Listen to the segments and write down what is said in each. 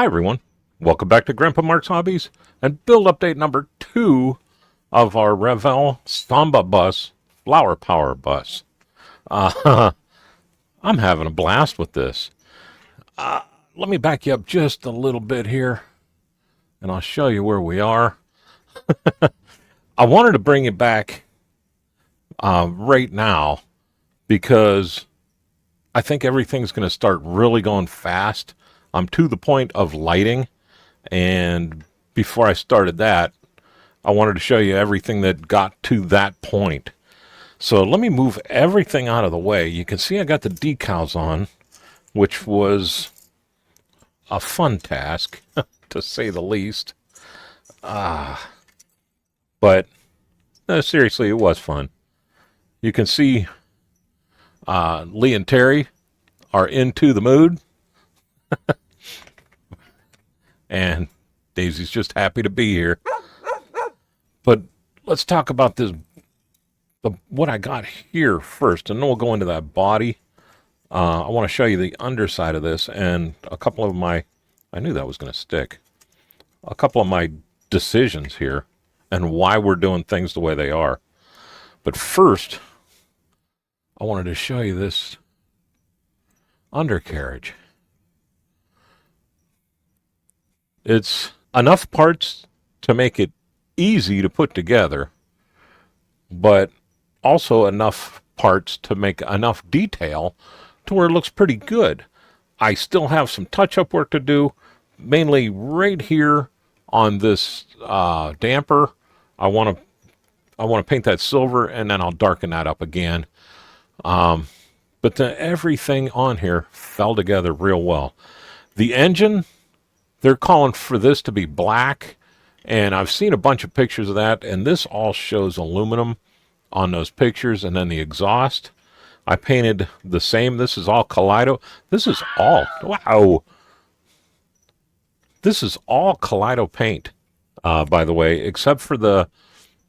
Hi everyone, welcome back to GrandpaMark's Hobbies and build update number 2 of our Revell Samba bus, Flower Power bus. I'm having a blast with this. Let me back you up just a little bit here and I'll show you where we are. I wanted to bring it back right now because I think everything's going to start really going fast. I'm to the point of lighting, and before I started that, I wanted to show you everything that got to that point. So let me move everything out of the way. You can see I got the decals on, which was a fun task, to say the least. But seriously, it was fun. You can see Lee and Terry are into the mood. And Daisy's just happy to be here. But let's talk about this, what I got here first, and then we'll go into that body. I want to show you the underside of this and a couple of my, I knew that was going to stick, a couple of my decisions here and why we're doing things the way they are. But first, I wanted to show you this undercarriage. It's enough parts to make it easy to put together, but also enough parts to make enough detail to where it looks pretty good. I still have some touch-up work to do, mainly right here on this damper. I want to paint that silver, and then I'll darken that up again. But everything on here fell together real well. The engine, they're calling for this to be black, and I've seen a bunch of pictures of that, and this all shows aluminum on those pictures, and then the exhaust, I painted the same. This is all Kaleido. This is all, wow. This is all Kaleido paint, by the way, except for the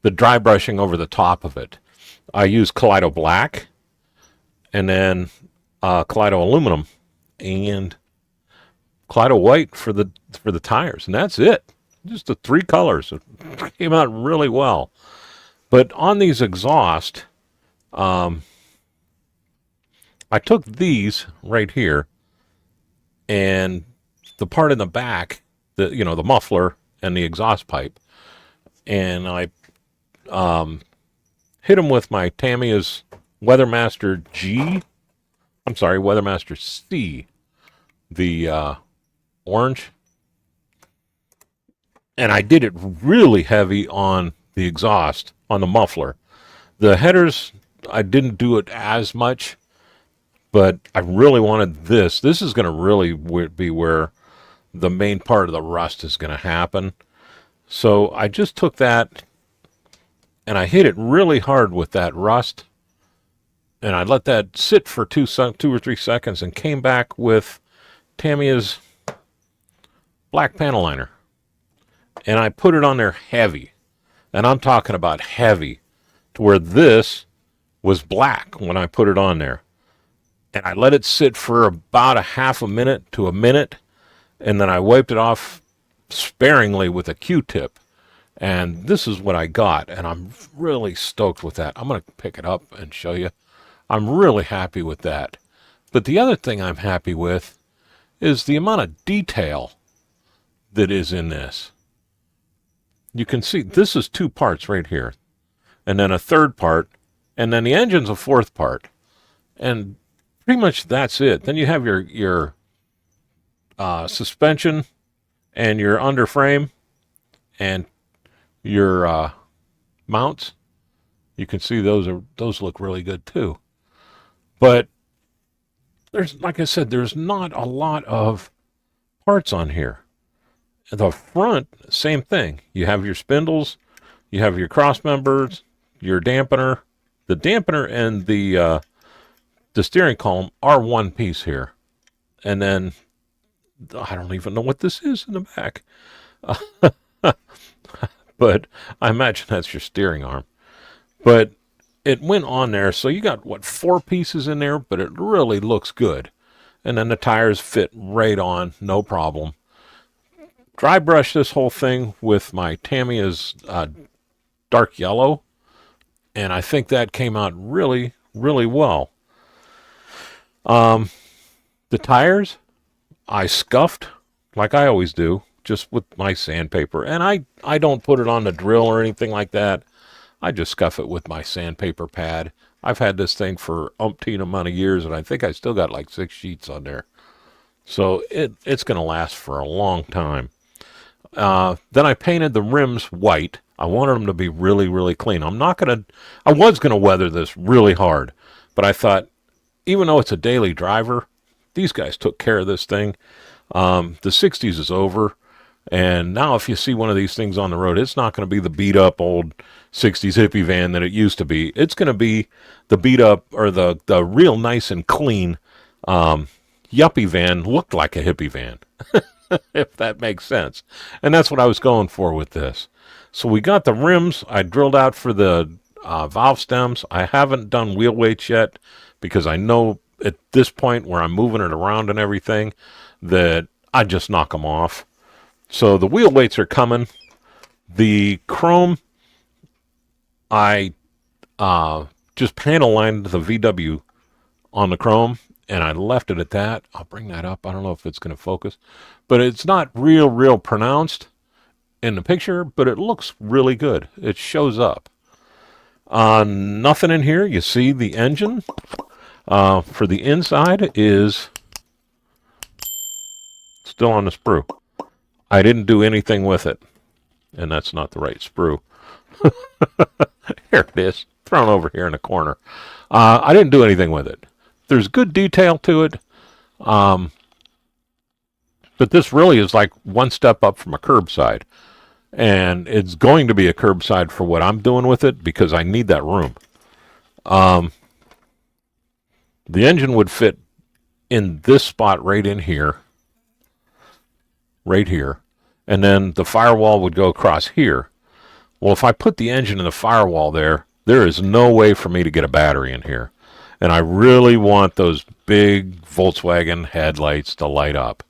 dry brushing over the top of it. I use Kaleido black, and then Kaleido aluminum, and Kaleido white for the tires, and that's it. Just the 3 colors. It came out really well. But on these exhaust, I took these right here, and the part in the back, the muffler and the exhaust pipe, and I hit them with my Tamiya's Weathermaster Weathermaster C, the orange, and I did it really heavy on the exhaust, on the muffler. The headers, I didn't do it as much, but I really wanted this. This is going to really be where the main part of the rust is going to happen. So I just took that and I hit it really hard with that rust, and I let that sit for 2 or 3 seconds and came back with Tamiya's black panel liner, and I put it on there heavy, and I'm talking about heavy, to where this was black when I put it on there, and I let it sit for about a half a minute to a minute, and then I wiped it off sparingly with a Q-tip, and this is what I got, and I'm really stoked with that. I'm going to pick it up and show you. I'm really happy with that. But the other thing I'm happy with is the amount of detail that is in this. You can see this is 2 parts right here, and then a 3rd part, and then the engine's a 4th part, and pretty much that's it. Then you have your suspension and your underframe and your mounts. You can see those look really good too. But there's, like I said, there's not a lot of parts on here. The front, same thing. You have your spindles, you have your cross members, your dampener. The dampener and the steering column are one piece here. And then, I don't even know what this is in the back. But I imagine that's your steering arm. But it went on there, so you got, 4 pieces in there, but it really looks good. And then the tires fit right on, no problem. dry brushed this whole thing with my Tamiya's dark yellow, and I think that came out really, really well. The tires, I scuffed like I always do, just with my sandpaper. And I don't put it on the drill or anything like that. I just scuff it with my sandpaper pad. I've had this thing for umpteen amount of years, and I think I still got like 6 sheets on there. So it's going to last for a long time. Then I painted the rims white. I wanted them to be really, really clean. I was going to weather this really hard, but I thought, even though it's a daily driver, these guys took care of this thing. The 60s is over, and now if you see one of these things on the road, it's not going to be the beat up old 60s hippie van that it used to be. It's going to be the beat up, or the real nice and clean Yuppie van, looked like a hippie van, if that makes sense. And that's what I was going for with this. So we got the rims. I drilled out for the valve stems. I haven't done wheel weights yet, because I know at this point where I'm moving it around and everything that I just knock them off. So the wheel weights are coming. The chrome, I just panel lined the VW on the chrome, and I left it at that. I'll bring that up. I don't know if it's going to focus, but it's not real pronounced in the picture, but it looks really good. It shows up. Nothing in here. You see the engine for the inside is still on the sprue. I didn't do anything with it, and that's not the right sprue. Here it is, thrown over here in the corner. I didn't do anything with it. There's good detail to it, but this really is like one step up from a curbside, and it's going to be a curbside for what I'm doing with it, because I need that room. The engine would fit in this spot right in here, and then the firewall would go across here. Well, if I put the engine in the firewall there is no way for me to get a battery in here. And I really want those big Volkswagen headlights to light up.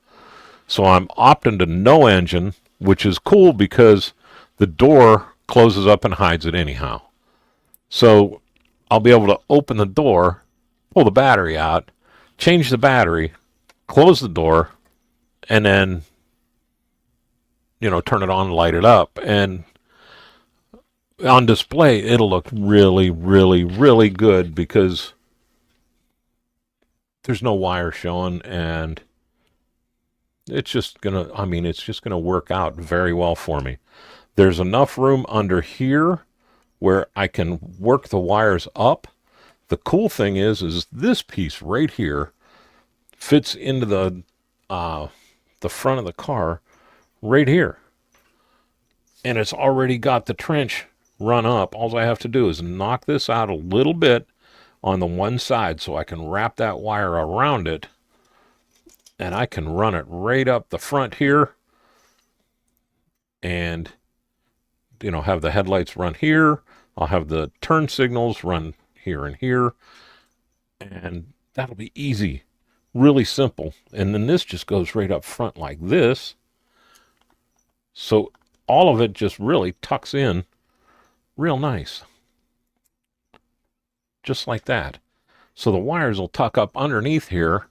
So I'm opting to no engine, which is cool because the door closes up and hides it anyhow. So I'll be able to open the door, pull the battery out, change the battery, close the door, and then, turn it on and light it up. And on display, it'll look really, really, really good, because there's no wire showing, and it's just gonna work out very well for me. There's enough room under here where I can work the wires up. The cool thing is this piece right here fits into the front of the car right here, and it's already got the trench run up. All I have to do is knock this out a little bit on the one side so I can wrap that wire around it, and I can run it right up the front here, and have the headlights run here. I'll have the turn signals run here and here, and that'll be easy, really simple. And then this just goes right up front like this, so all of it just really tucks in real nice, just like that. So the wires will tuck up underneath here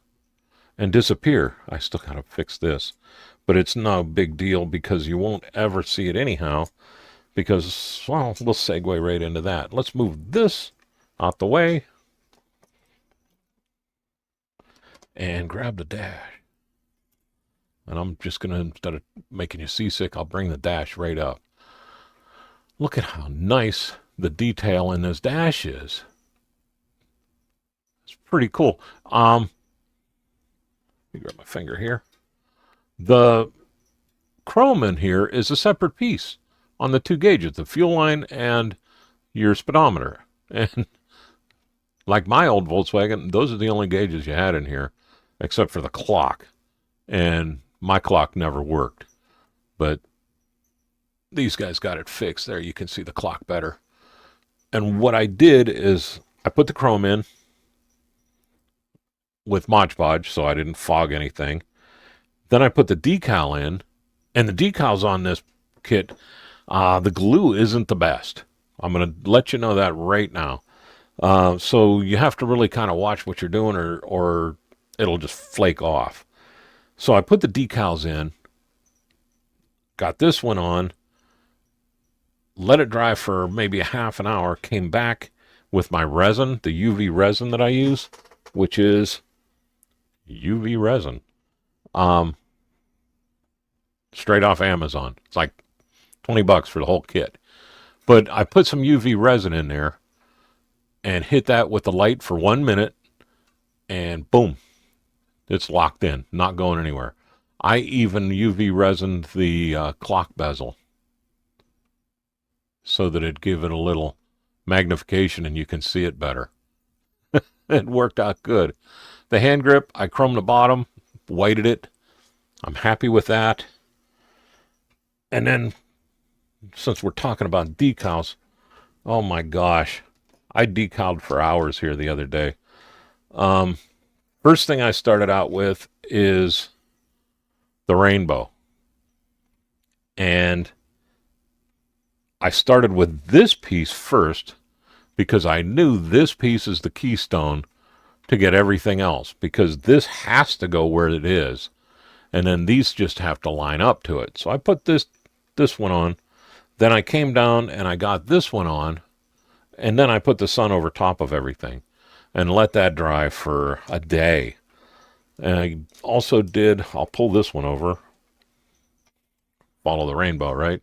and disappear. I still gotta fix this, but it's no big deal because you won't ever see it anyhow, because, well, we'll segue right into that. Let's move this out the way and grab the dash. And I'm just gonna, instead of making you seasick, I'll bring the dash right up. Look at how nice the detail in this dash is. It's pretty cool. Let me grab my finger here. The chrome in here is a separate piece on the two gauges, the fuel line and your speedometer. And like my old Volkswagen, those are the only gauges you had in here, except for the clock. And my clock never worked. But these guys got it fixed. There, you can see the clock better. And what I did is I put the chrome in with Mod Podge so I didn't fog anything. Then I put the decal in, And the decals on this kit, the glue isn't the best. I'm going to let you know that right now. So you have to really kind of watch what you're doing, or it'll just flake off. So I put the decals in, got this one on, let it dry for maybe a half an hour, came back with my resin, the UV resin that I use, which is UV resin. Straight off Amazon. It's like $20 for the whole kit. But I put some UV resin in there and hit that with the light for 1 minute, and boom, it's locked in, not going anywhere. I even UV resined the clock bezel so that it'd give it a little magnification and you can see it better. It worked out good. The hand grip, I chromed the bottom, whited it. I'm happy with that. And then, since we're talking about decals, oh my gosh, I decaled for hours here the other day. First thing I started out with is the rainbow. And I started with this piece first because I knew this piece is the keystone to get everything else, because this has to go where it is. And then these just have to line up to it. So I put this one on. Then I came down and I got this one on. And then I put the sun over top of everything and let that dry for a day. And I also did, I'll pull this one over. Follow the rainbow, right?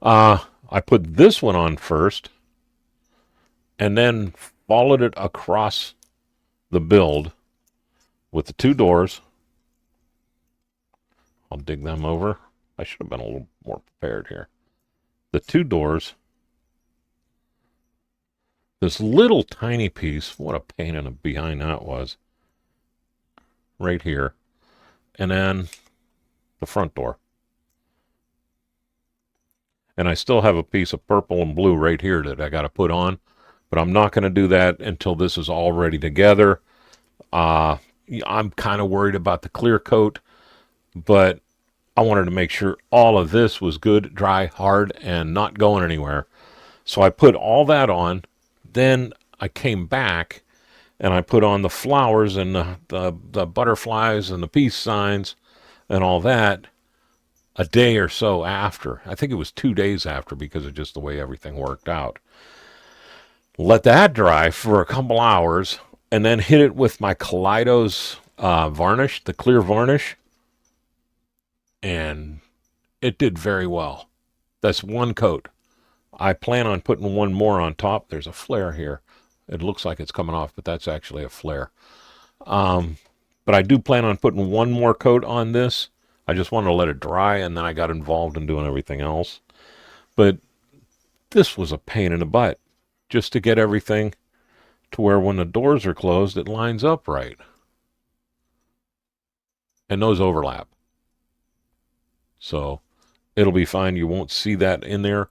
I put this one on first and then followed it across the build with the two doors. I'll dig them over. I should have been a little more prepared here. The two doors. This little tiny piece, what a pain in the behind that was. Right here. And then the front door. And I still have a piece of purple and blue right here that I got to put on. But I'm not going to do that until this is all ready together. I'm kind of worried about the clear coat, but I wanted to make sure all of this was good, dry, hard, and not going anywhere. So I put all that on. Then I came back and I put on the flowers and the butterflies and the peace signs and all that a day or so after. I think it was 2 days after, because of just the way everything worked out. Let that dry for a couple hours and then hit it with my Kaleidos varnish, the clear varnish. And it did very well. That's one coat. I plan on putting one more on top. There's a flare here. It looks like it's coming off, but that's actually a flare. But I do plan on putting one more coat on this. I just wanted to let it dry, and then I got involved in doing everything else. But this was a pain in the butt, just to get everything to where when the doors are closed, it lines up right. And those overlap. So it'll be fine. You won't see that in there.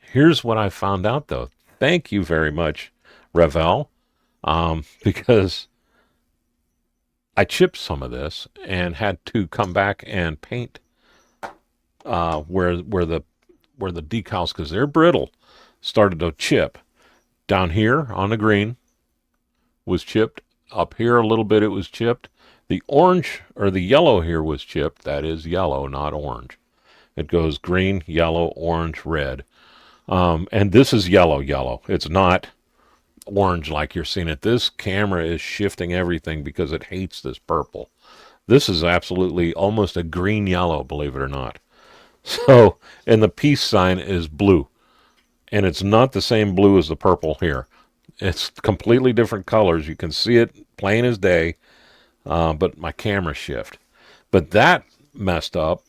Here's what I found out, though. Thank you very much, Revel, because I chipped some of this and had to come back and paint where the decals, because they're brittle, started to chip. Down here on the green was chipped. Up here a little bit it was chipped. The orange, or the yellow here was chipped. That is yellow, not orange. It goes green, yellow, orange, red. And this is yellow. It's not orange like you're seeing it. This camera is shifting everything because it hates this purple. This is absolutely almost a green yellow, believe it or not. So, and the peace sign is blue. And it's not the same blue as the purple here. It's completely different colors. You can see it plain as day. But my camera shift. But that messed up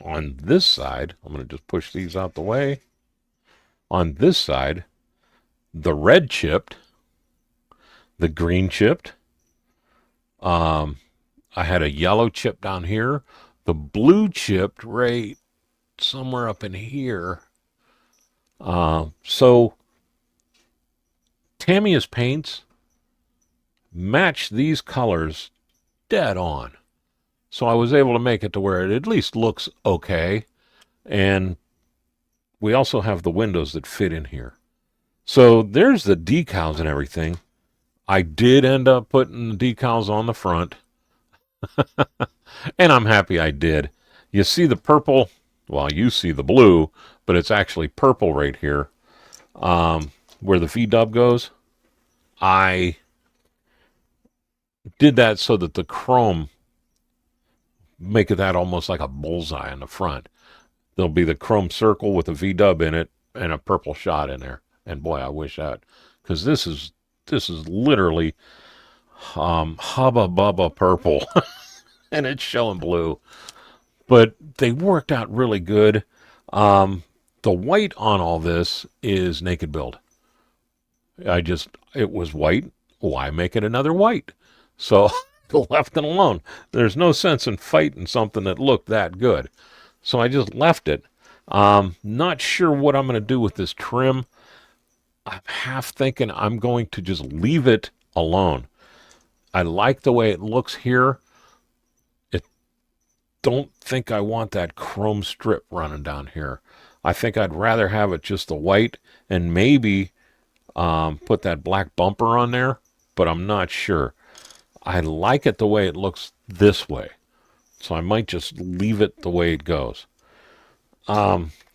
on this side. I'm going to just push these out the way. On this side, the red chipped, the green chipped. I had a yellow chip down here. The blue chipped right somewhere up in here. So Tamiya's paints match these colors dead on. So I was able to make it to where it at least looks okay. And we also have the windows that fit in here. So there's the decals and everything. I did end up putting the decals on the front. And I'm happy I did. You see the purple, well, you see the blue, but it's actually purple right here, where the V-dub goes. I did that so that the chrome make that almost like a bullseye in the front. There'll be the chrome circle with a V-dub in it and a purple shot in there. And boy, I wish that, because this is literally Hubba Bubba purple, and it's showing blue. But they worked out really good. The white on all this is naked build. It was white. Why make it another white? So left it alone. There's no sense in fighting something that looked that good. So I just left it. Not sure what I'm going to do with this trim. I'm half thinking I'm going to just leave it alone. I like the way it looks here. Don't think I want that chrome strip running down here. I think I'd rather have it just the white and maybe put that black bumper on there, but I'm not sure. I like it the way it looks this way, so I might just leave it the way it goes.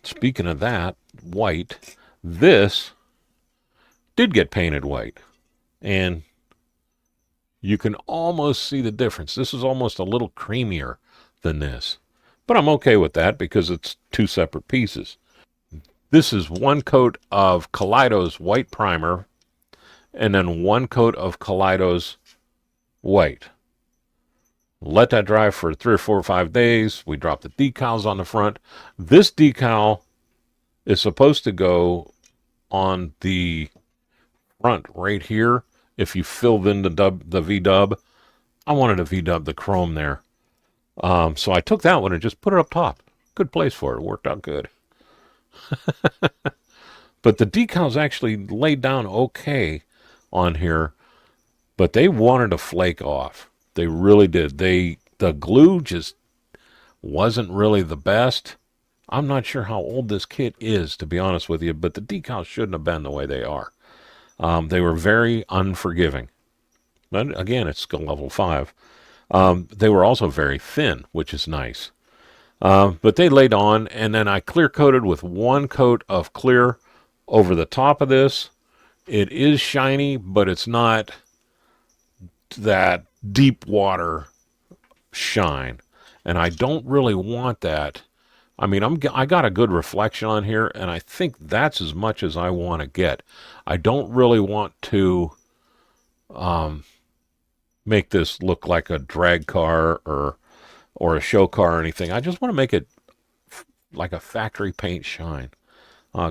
Speaking of that, white, this did get painted white, and you can almost see the difference. This is almost a little creamier than this, but I'm okay with that because it's two separate pieces. This is one coat of Kaleido's white primer and then one coat of Kaleido's white. Let that dry for 3 or 4 or 5 days. We drop the decals on the front. This decal is supposed to go on the front right here. If you filled in the V-dub, I wanted to V-dub the chrome there. So I took that one and just put it up top. Good place for it. It worked out good. But the decals actually laid down okay on here, but they wanted to flake off. They really did. The glue just wasn't really the best. I'm not sure how old this kit is, to be honest with you, but the decals shouldn't have been the way they are. They were very unforgiving. But again, it's skill level 5. They were also very thin, which is nice. But they laid on, and then I clear coated with one coat of clear over the top of this. It is shiny, but it's not that deep water shine, and I don't really want that. I mean, I got a good reflection on here, and I think that's as much as I want to get. I don't really want to make this look like a drag car or a show car or anything. I just want to make it like a factory paint shine.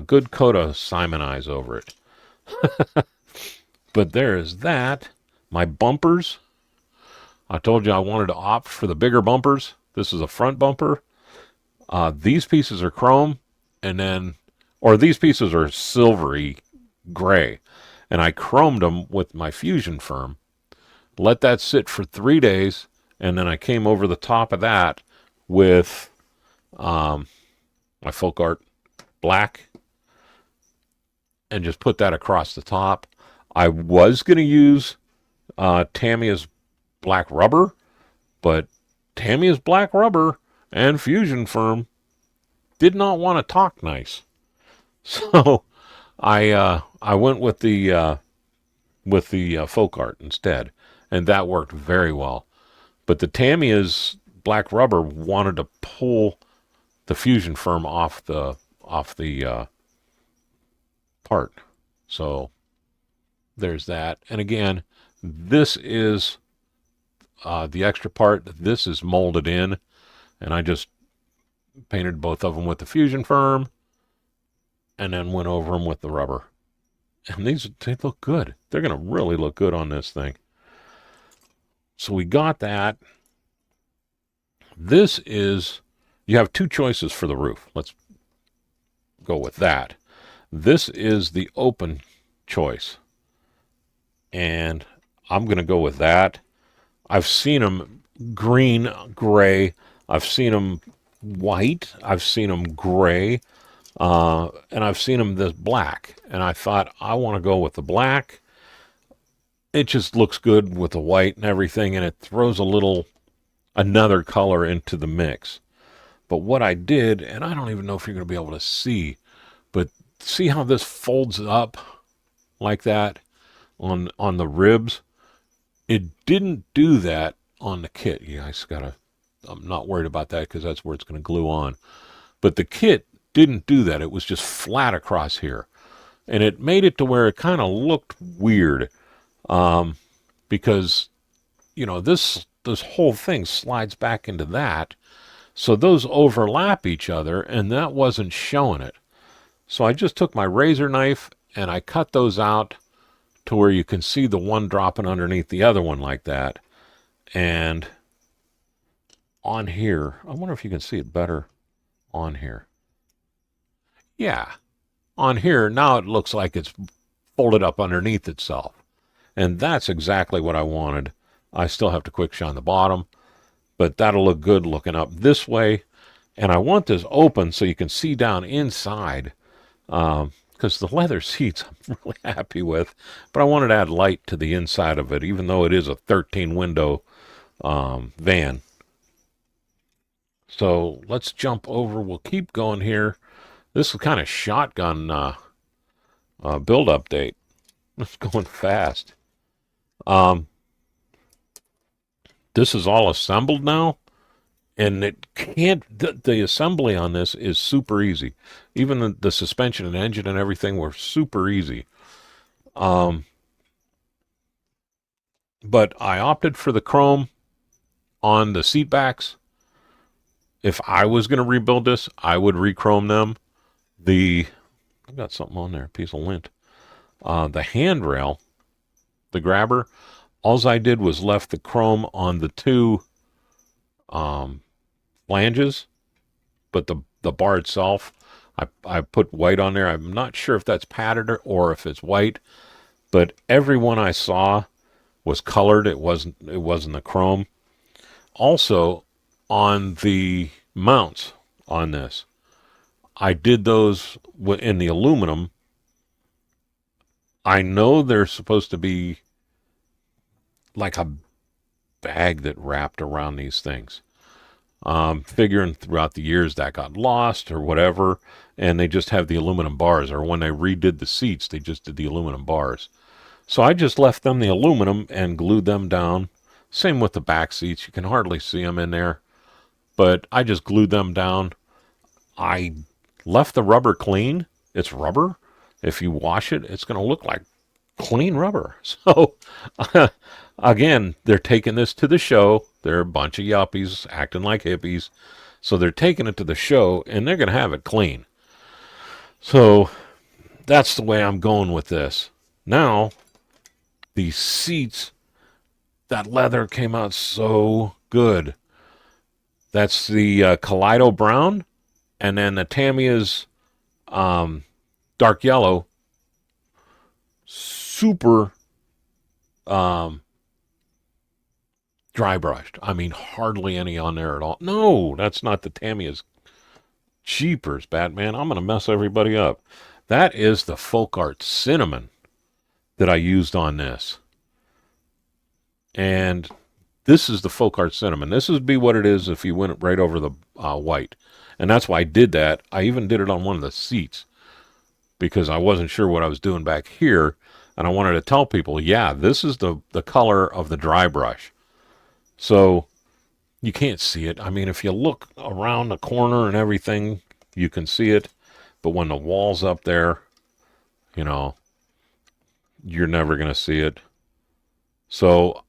Good coat of Simonize over it. But there is that. My bumpers. I told you I wanted to opt for the bigger bumpers. This is a front bumper. These pieces are chrome, or these pieces are silvery gray. And I chromed them with my Fusion Firm. Let that sit for 3 days, and then I came over the top of that with my Folk Art black and just put that across the top. I was going to use Tamiya's black rubber, but Tamiya's black rubber and Fusion Firm did not want to talk nice. So I went with the Folk Art instead, and that worked very well. But the Tamiya's black rubber wanted to pull the Fusion Firm off the part. So there's that. And again, this is the extra part. This is molded in, and I just painted both of them with the Fusion Firm and then went over them with the rubber. And they look good. They're going to really look good on this thing. So we got that. This is, you have 2 choices for the roof. Let's go with that. This is the open choice, and I'm going to go with that. I've seen them green, gray. I've seen them white. I've seen them gray. And I've seen them this black. And I thought, I want to go with the black. It just looks good with the white and everything, and it throws another color into the mix. But what I did, and I don't even know if you're going to be able to see, but see how this folds up like that on the ribs? It didn't do that on the kit. You guys gotta, I'm not worried about that because that's where it's going to glue on. But the kit didn't do that. It was just flat across here. And it made it to where it kind of looked weird. Because, this whole thing slides back into that. So those overlap each other, and that wasn't showing it. So I just took my razor knife and I cut those out to where you can see the one dropping underneath the other one like that. And on here, I wonder if you can see it better on here. Yeah, on here, now it looks like it's folded up underneath itself. And that's exactly what I wanted. I still have to quick shine the bottom, but that'll look good looking up this way. And I want this open so you can see down inside, because the leather seats I'm really happy with, but I wanted to add light to the inside of it, even though it is a 13-window van. So let's jump over. We'll keep going here. This is kind of shotgun build update. It's going fast. This is all assembled now, and it can't. The assembly on this is super easy. Even the suspension and engine and everything were super easy. But I opted for the chrome on the seat backs. If I was going to rebuild this, I would re-chrome them. I've got something on there, a piece of lint. The handrail, the grabber, all I did was left the chrome on the two flanges, but the bar itself, I put white on there. I'm not sure if that's padded or if it's white, but every one I saw was colored. It wasn't the chrome. Also, on the mounts on this, I did those in the aluminum. I know they're supposed to be like a bag that wrapped around these things. Figuring throughout the years that got lost or whatever, and they just have the aluminum bars, or when they redid the seats, they just did the aluminum bars. So I just left them the aluminum and glued them down. Same with the back seats. You can hardly see them in there, but I just glued them down. I left the rubber clean. It's rubber. If you wash it, it's going to look like clean rubber. So, again, they're taking this to the show. They're a bunch of yuppies acting like hippies. So they're taking it to the show, and they're going to have it clean. So that's the way I'm going with this. Now, these seats, that leather came out so good. That's the Kaleido Brown, and then the Tamiya's dark yellow. Super dry brushed. I mean, hardly any on there at all. No, that's not the Tamiya's. Jeepers, Batman. I'm going to mess everybody up. That is the Folk Art Cinnamon that I used on this. And this is the Folk Art Cinnamon. This would be what it is if you went right over the white. And that's why I did that. I even did it on one of the seats because I wasn't sure what I was doing back here. And I wanted to tell people, yeah, this is the color of the dry brush. So you can't see it. I mean, if you look around the corner and everything, you can see it. But when the wall's up there, you're never going to see it. So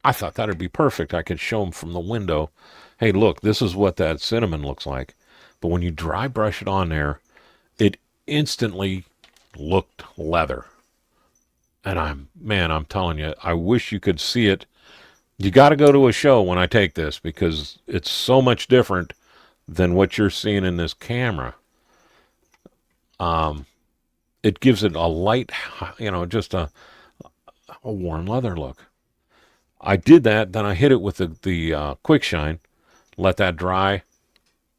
I thought that'd be perfect. I could show them from the window, hey, look, this is what that cinnamon looks like. But when you dry brush it on there, it instantly looked leather. And I'm telling you, I wish you could see it. You got to go to a show when I take this because it's so much different than what you're seeing in this camera. It gives it a light, just a warm leather look. I did that, then I hit it with the quick shine, let that dry.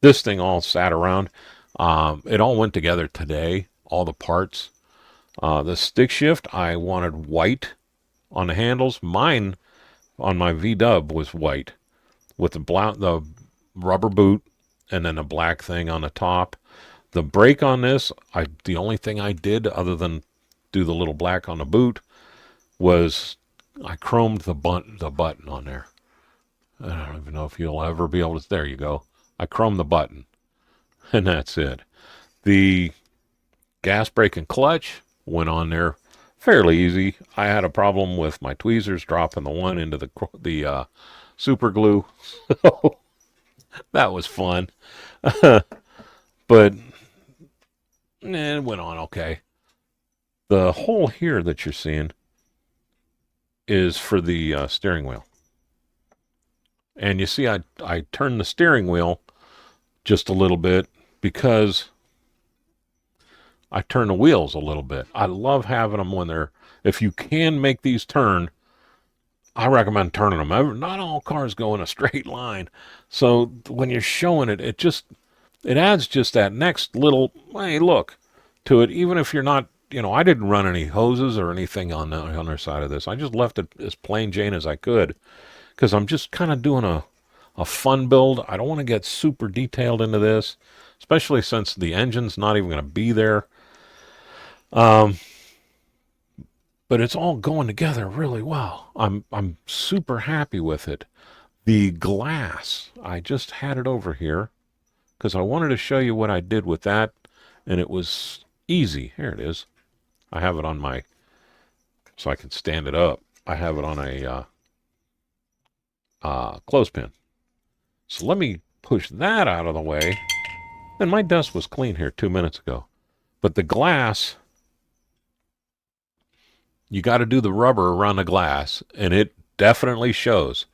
This thing all sat around. It all went together today, all the parts. The stick shift, I wanted white on the handles. Mine on my V-dub was white with the rubber boot and then a black thing on the top. The brake on this, the only thing I did other than do the little black on the boot was I chromed the button on there. I don't even know if you'll ever be able to. There you go. I chromed the button, and that's it. The gas brake and clutch went on there fairly easy. I had a problem with my tweezers dropping the one into the super glue. So that was fun. But it went on okay. The hole here that you're seeing is for the steering wheel. And you see I turned the steering wheel just a little bit because I turn the wheels a little bit. I love having them when if you can make these turn, I recommend turning them. Not all cars go in a straight line. So when you're showing it, it adds just that next little, hey, look to it. Even if you're not, I didn't run any hoses or anything on the other side of this. I just left it as plain Jane as I could because I'm just kind of doing a fun build. I don't want to get super detailed into this, especially since the engine's not even going to be there. But it's all going together really well. I'm super happy with it. The glass, I just had it over here because I wanted to show you what I did with that, and it was easy. Here it is. I have it on so I can stand it up. I have it on a clothespin. So let me push that out of the way. And my dust was clean here 2 minutes ago. But the glass, you got to do the rubber around the glass, and it definitely shows.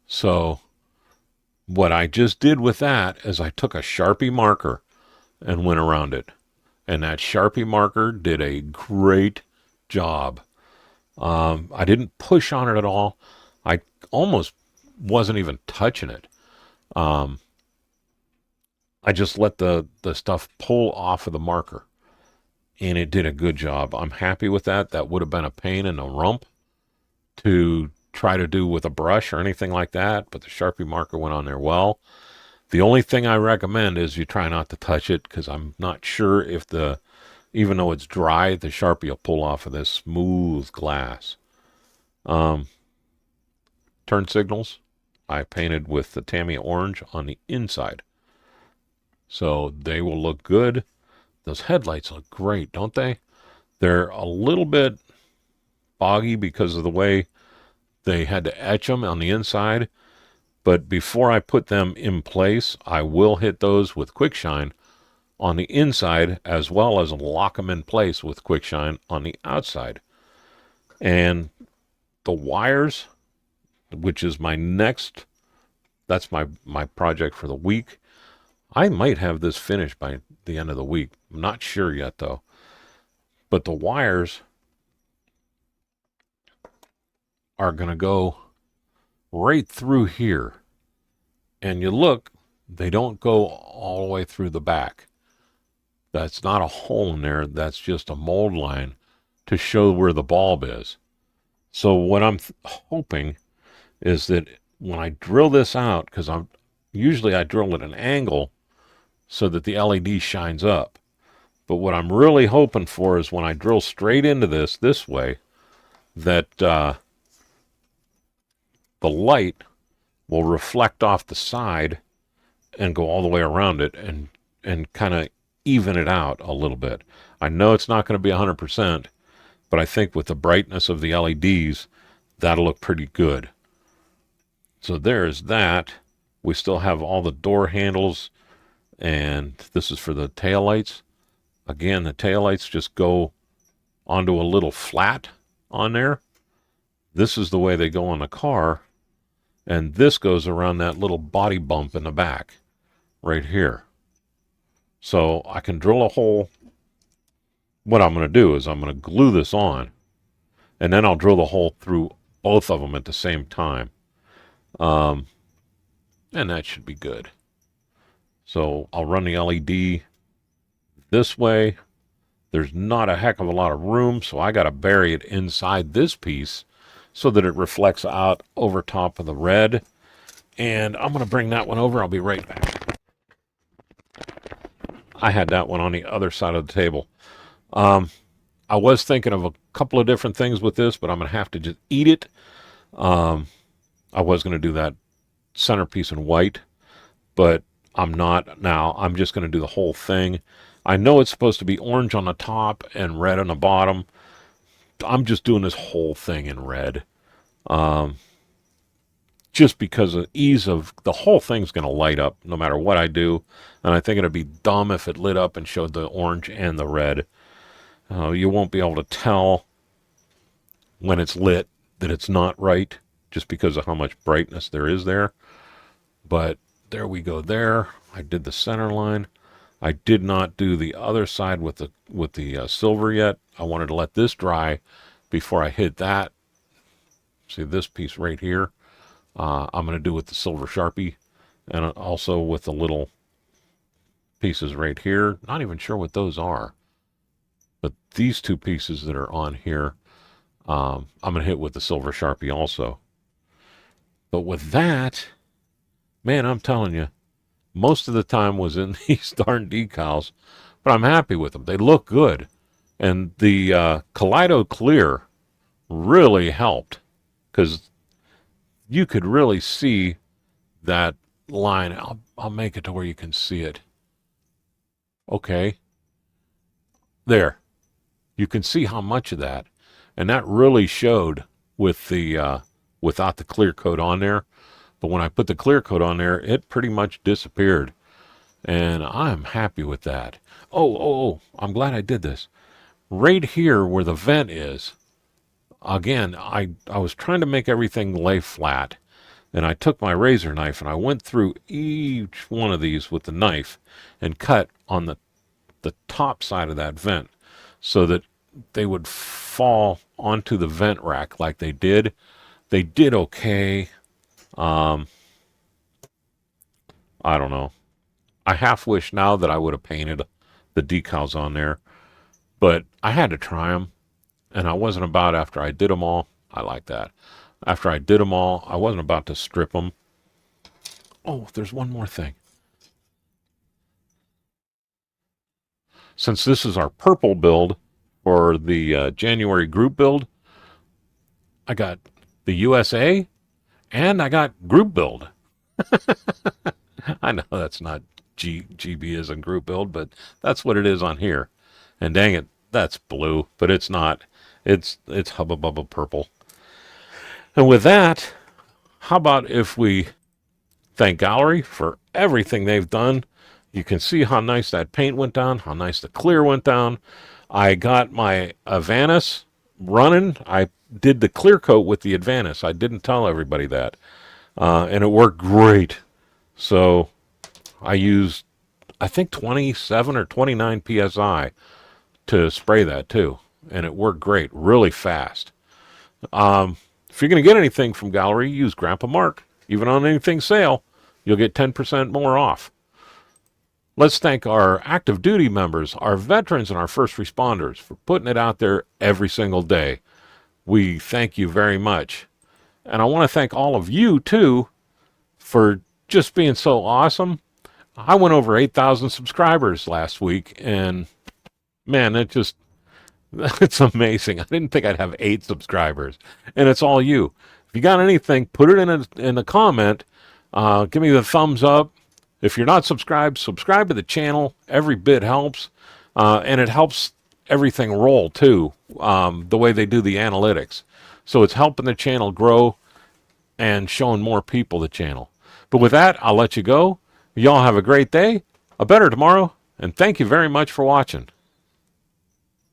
So what I just did with that is I took a Sharpie marker and went around it. And that Sharpie marker did a great job. I didn't push on it at all. I almost wasn't even touching it. I just let the stuff pull off of the marker. And it did a good job. I'm happy with that. That would have been a pain in the rump to try to do with a brush or anything like that, but the Sharpie marker went on there well. The only thing I recommend is you try not to touch it because I'm not sure if even though it's dry, the Sharpie will pull off of this smooth glass. Turn signals, I painted with the Tamiya orange on the inside. So they will look good. Those headlights look great, don't they? They're a little bit foggy because of the way they had to etch them on the inside. But before I put them in place, I will hit those with quick shine on the inside as well as lock them in place with quick shine on the outside. And the wires, which is that's my project for the week. I might have this finished by the end of the week. I'm not sure yet, though. But the wires are going to go right through here. And you look, they don't go all the way through the back. That's not a hole in there. That's just a mold line to show where the bulb is. So what I'm hoping is that when I drill this out, because usually I drill at an angle so that the LED shines up. But what I'm really hoping for is when I drill straight into this way, that the light will reflect off the side and go all the way around it and kind of even it out a little bit. I know it's not going to be 100%, but I think with the brightness of the LEDs, that'll look pretty good. So there's that. We still have all the door handles, and this is for the taillights. Again, the taillights just go onto a little flat on there. This is the way they go on the car, and this goes around that little body bump in the back right here. So I can drill a hole. What I'm going to do is I'm going to glue this on, and then I'll drill the hole through both of them at the same time. And that should be good. So I'll run the LED this way. There's not a heck of a lot of room, so I got to bury it inside this piece so that it reflects out over top of the red. And I'm going to bring that one over. I'll be right back. I had that one on the other side of the table. I was thinking of a couple of different things with this, but I'm going to have to just eat it. I was going to do that centerpiece in white, but I'm not now. I'm just going to do the whole thing. I know it's supposed to be orange on the top and red on the bottom. I'm just doing this whole thing in red. Just because of ease of the whole thing's going to light up no matter what I do. And I think it'd be dumb if it lit up and showed the orange and the red. You won't be able to tell when it's lit that it's not right just because of how much brightness there is there. But there we go there. I did the center line. I did not do the other side with the silver yet. I wanted to let this dry before I hit that. See this piece right here? I'm going to do with the silver Sharpie and also with the little pieces right here. Not even sure what those are. But these two pieces that are on here, I'm going to hit with the silver Sharpie also. But with that, man, I'm telling you, most of the time was in these darn decals, but I'm happy with them. They look good. And the Kaleido Clear really helped because you could really see that line. I'll make it to where you can see it. Okay. There. You can see how much of that. And that really showed with the without the clear coat on there. But when I put the clear coat on there, it pretty much disappeared. And I'm happy with that. Oh, I'm glad I did this. Right here where the vent is, again, I was trying to make everything lay flat. And I took my razor knife and I went through each one of these with the knife and cut on the top side of that vent so that they would fall onto the vent rack like they did. They did okay. I don't know. I half wish now that I would have painted the decals on there, but I had to try them, and I wasn't about after I did them all. I like that. After I did them all, I wasn't about to strip them. Oh, there's one more thing. Since this is our purple build for the January group build, I got the USA and I got group build. I know that's not GB as a group build, but that's what it is on here. And dang it, that's blue, but it's not. It's Hubba Bubba purple. And with that, how about if we thank Gallery for everything they've done. You can see how nice that paint went down, how nice the clear went down. I got my Advanus running. I did the clear coat with the Advanus. I didn't tell everybody that. And it worked great. So I used, I think, 27 or 29 PSI to spray that too. And it worked great, really fast. If you're going to get anything from Gallery, use Grandpa Mark. Even on anything sale, you'll get 10% more off. Let's thank our active duty members, our veterans, and our first responders for putting it out there every single day. We thank you very much. And I want to thank all of you, too, for just being so awesome. I went over 8,000 subscribers last week, and man, it's amazing. I didn't think I'd have 8 subscribers, and it's all you. If you got anything, put it in a comment. Give me the thumbs up. If you're not subscribed, subscribe to the channel. Every bit helps, and it helps everything roll, too, the way they do the analytics. So it's helping the channel grow and showing more people the channel. But with that, I'll let you go. Y'all have a great day, a better tomorrow, and thank you very much for watching.